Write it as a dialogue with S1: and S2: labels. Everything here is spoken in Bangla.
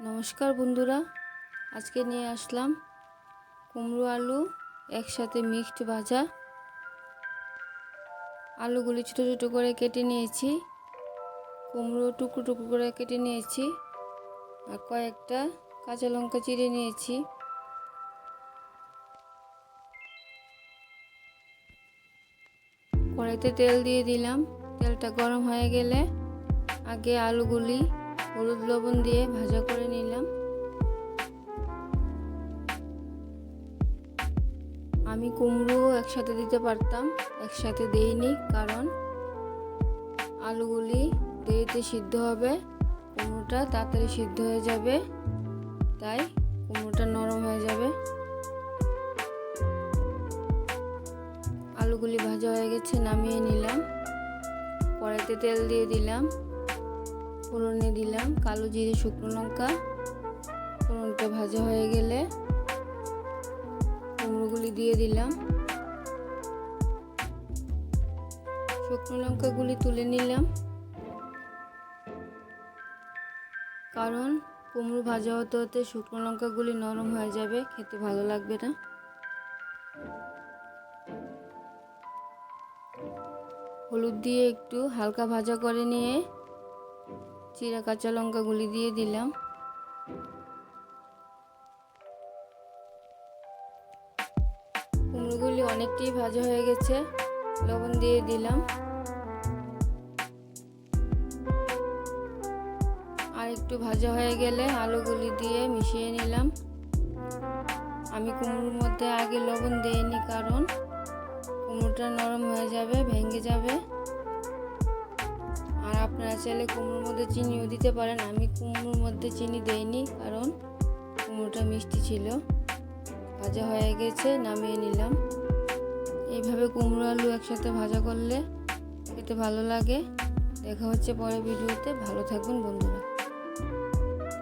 S1: নমস্কার বন্ধুরা, আজকে নিয়ে আসলাম কুমড়ো আলু একসাথে মিক্সড ভাজা। আলুগুলি ছোটো ছোটো করে কেটে নিয়েছি, কুমড়ো টুকরো টুকরো করে কেটে নিয়েছি, আর কয়েকটা কাঁচা লঙ্কা চিড়ে নিয়েছি। কড়াইতে তেল দিয়ে দিলাম। তেলটা গরম হয়ে গেলে আগে আলুগুলি হলুদ লবণ দিয়ে ভাজা করে নিলাম। আমি কুমড়ো একসাথে দিতে পারতাম, একসাথে দেইনি, কারণ আলুগুলি দেরিতে সিদ্ধ হবে, কুমড়োটা তাড়াতাড়ি সিদ্ধ হয়ে যাবে, তাই কুমড়োটা নরম হয়ে যাবে। আলুগুলি ভাজা হয়ে গেছে, নামিয়ে নিলাম। কড়াইতে তেল দিয়ে দিলাম, ফোড়নে দিলাম কালো জিরে শুকনো লঙ্কা। ফোড়নটা ভাজা হয়ে গেলে কুমড়োগুলি দিয়ে দিলাম। শুকনো লঙ্কাগুলি তুলে নিলাম, কারণ কুমড়ো ভাজা হতে হতে শুকনো লঙ্কাগুলি নরম হয়ে যাবে, খেতে ভালো লাগবে না। হলুদ দিয়ে একটু হালকা ভাজা করে নিয়ে চিরা কাঁচা লঙ্কাগুলি দিয়ে দিলাম। কুমড়োগুলি অনেকটাই ভাজা হয়ে গেছে, লবণ দিয়ে দিলাম। আর একটু ভাজা হয়ে গেলে আলুগুলি দিয়ে মিশিয়ে নিলাম। আমি কুমড়োর মধ্যে আগে লবণ দিইনি, কারণ কুমড়োটা নরম হয়ে যাবে, ভেঙে যাবে। আর আপনারা চাইলে কুমড়োর মধ্যে চিনিও দিতে পারেন। আমি কুমড়োর মধ্যে চিনি দেইনি, কারণ কুমড়োটা মিষ্টি ছিল। ভাজা হয়ে গেছে, নামিয়ে নিলাম। এইভাবে কুমড়ো আলু একসাথে ভাজা করলে খেতে ভালো লাগে। দেখা হচ্ছে পরের ভিডিওতে। ভালো থাকবেন বন্ধুরা।